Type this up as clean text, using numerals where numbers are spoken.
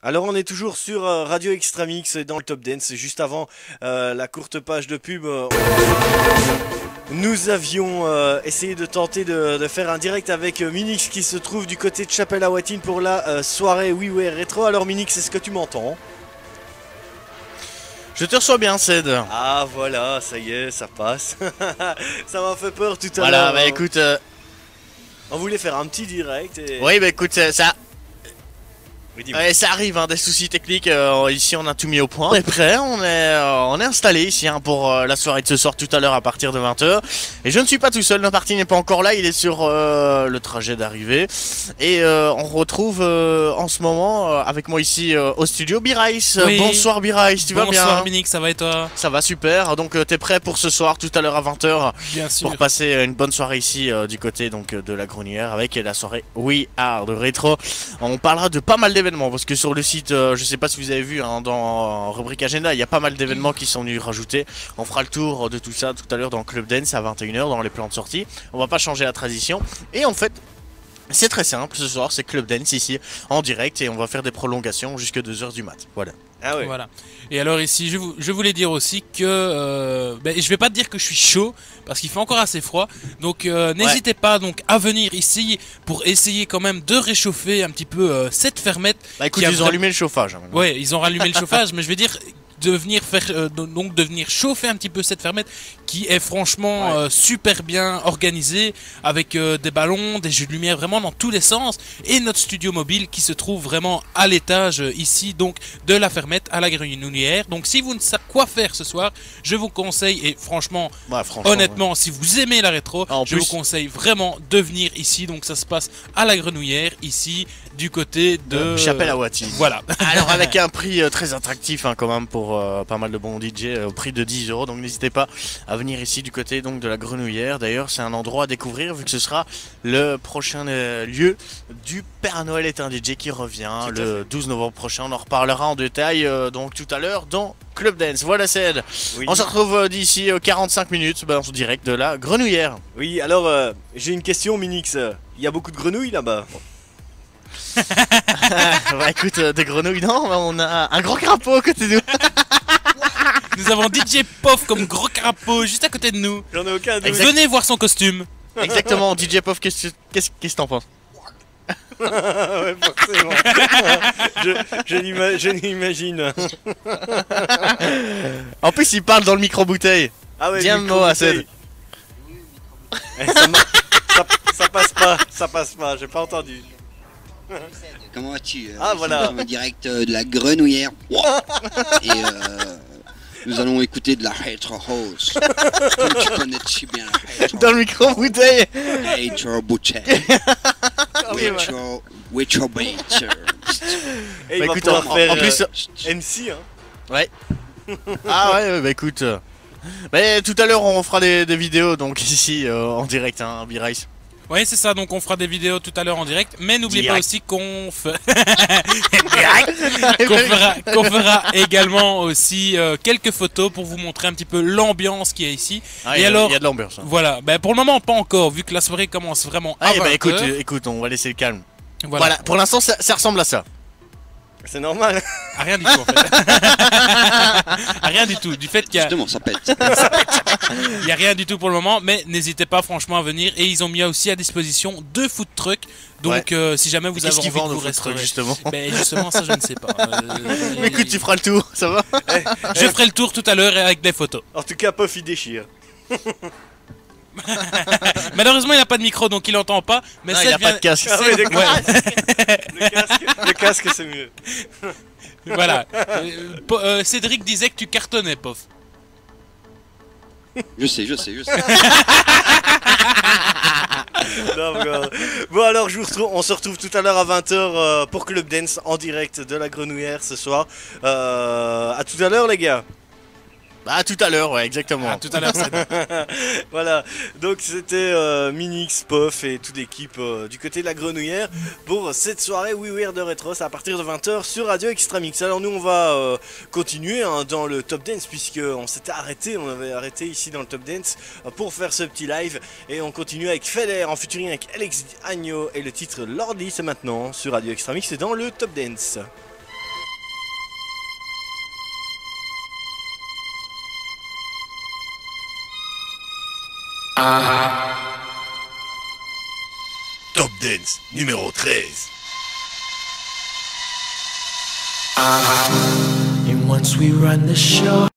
Alors on est toujours sur Radio Extramix dans le Top Dance. Juste avant la courte page de pub, nous avions essayé de tenter de faire un direct avec Minix qui se trouve du côté de Chapelle-à-Watine pour la soirée WiiWare Retro. Alors Minix, est-ce que tu m'entends? Je te reçois bien, Ced. Ah voilà, ça y est, ça passe. Ça m'a fait peur tout à l'heure. Voilà, bah écoute... On voulait faire un petit direct et... Oui, bah écoute, ça... Oui, dis-moi. Ouais, ça arrive, des soucis techniques. Ici, on a tout mis au point. On est prêt, on est installé ici pour la soirée de ce soir tout à l'heure à partir de 20h. Et je ne suis pas tout seul, notre parti n'est pas encore là, il est sur le trajet d'arrivée. Et on retrouve en ce moment avec moi ici au studio B-Rice. Oui. Bonsoir B-Rice, tu vas bien? Bonsoir Minix, ça va et toi? Ça va super, donc t'es prêt pour ce soir tout à l'heure à 20h Bien sûr. pour passer une bonne soirée ici du côté donc de la Grenière avec la soirée We Are de Retro. On parlera de pas mal d'événements parce que sur le site, je sais pas si vous avez vu dans rubrique agenda, il y a pas mal d'événements qui sont venus rajouter. On fera le tour de tout ça tout à l'heure dans Club Dance à 21h dans les plans de sortie. On va pas changer la tradition et en fait c'est très simple, ce soir c'est Club Dance ici en direct et on va faire des prolongations jusqu'à 2h du mat. Voilà. Ah ouais. Voilà. Et alors ici, je voulais dire aussi que je vais pas te dire que je suis chaud parce qu'il fait encore assez froid. Donc n'hésitez pas donc à venir ici pour essayer quand même de réchauffer un petit peu cette fermette. Bah écoute, qui a ils ont allumé le chauffage. Maintenant. Ouais, ils ont rallumé le chauffage, mais je veux dire de venir faire donc de venir chauffer un petit peu cette fermette qui est franchement super bien organisée avec des ballons, des jeux de lumière vraiment dans tous les sens et notre studio mobile qui se trouve vraiment à l'étage ici donc de la fermette à la Grenouillère. Donc si vous ne savez quoi faire ce soir, je vous conseille et franchement, honnêtement, si vous aimez la rétro, je vous conseille vraiment de venir ici. Donc ça se passe à la Grenouillère ici du côté de Chapelle-à-Watine. Voilà. Alors avec un prix très attractif quand même pour pas mal de bons DJ au prix de 10€. Donc n'hésitez pas à venir ici du côté donc de la Grenouillère. D'ailleurs c'est un endroit à découvrir vu que ce sera le prochain lieu du Père Noël est un DJ qui revient le 12 novembre prochain. On en reparlera en détail donc tout à l'heure dans Club Dance. Voilà Ced. Oui. On se retrouve d'ici 45 minutes en direct de la Grenouillère. Oui, alors j'ai une question Minix. Il y a beaucoup de grenouilles là-bas? Bah écoute, des grenouilles, non, on a un gros crapaud à côté de nous. Nous avons DJ Pof comme gros crapaud juste à côté de nous. J'en ai aucun doute. Venez voir son costume. Exactement, DJ Pof, qu'est-ce que t'en penses? Ouais, forcément. je l'imagine. En plus, il parle dans le micro-bouteille. Ah ouais, Tiens, mot à Ced. Ça passe pas, j'ai pas entendu. Comment vas-tu? Ah voilà. En direct de la Grenouillère. Et nous allons écouter de la Retro House. Comme tu connais si bien la Retro. Dans le micro-bouteille. Retro Bouteille. Retro Baiter. Et Bah, il va écoute, pouvoir faire en plus, MC hein. ouais. Ah ouais, bah écoute. Mais tout à l'heure, on fera des vidéos donc ici en direct, B-Rice. Oui, c'est ça, donc on fera des vidéos tout à l'heure en direct, mais n'oubliez pas aussi qu'on qu'on fera également aussi quelques photos pour vous montrer un petit peu l'ambiance qu'il y a ici. Ah, et alors, il y a de l'ambiance. Voilà, pour le moment pas encore, vu que la soirée commence vraiment à 20 écoute, on va laisser le calme. Voilà, pour l'instant, ça ressemble à ça. C'est normal. À rien du tout en fait. À rien du tout, du fait qu'il y a... Justement, ça pète. Il n'y a rien du tout pour le moment, mais n'hésitez pas franchement à venir. Et ils ont mis aussi à disposition 2 food trucks. Donc si jamais vous avez envie de vous restaurer, justement. Justement ça je ne sais pas. Mais écoute, tu feras le tour, ça va? Je ferai le tour tout à l'heure avec des photos. En tout cas, Puff il déchire. Malheureusement il n'a pas de micro donc il n'entend pas. Mais non, il n'a pas de casque. Ah ouais, le casque c'est mieux. Voilà. Cédric disait que tu cartonnais, Pof. Je sais. Bon alors on se retrouve tout à l'heure à 20h pour Club Dance en direct de la Grenouillère ce soir. À tout à l'heure les gars. Bah tout à l'heure, ouais, exactement. Tout à l'heure, c'est bon. Voilà, donc c'était Minix, Pof et toute l'équipe du côté de la Grenouillère pour cette soirée WiiWare de Retro, c'est à partir de 20h sur Radio Extramix. Alors nous on va continuer dans le Top Dance puisqu'on s'était arrêté, on avait arrêté ici dans le Top Dance pour faire ce petit live et on continue avec Feller en featuring avec Alex Agno et le titre Lordi, c'est maintenant sur Radio Extramix et dans le Top Dance. Top Dance numéro 13. And once we run the show.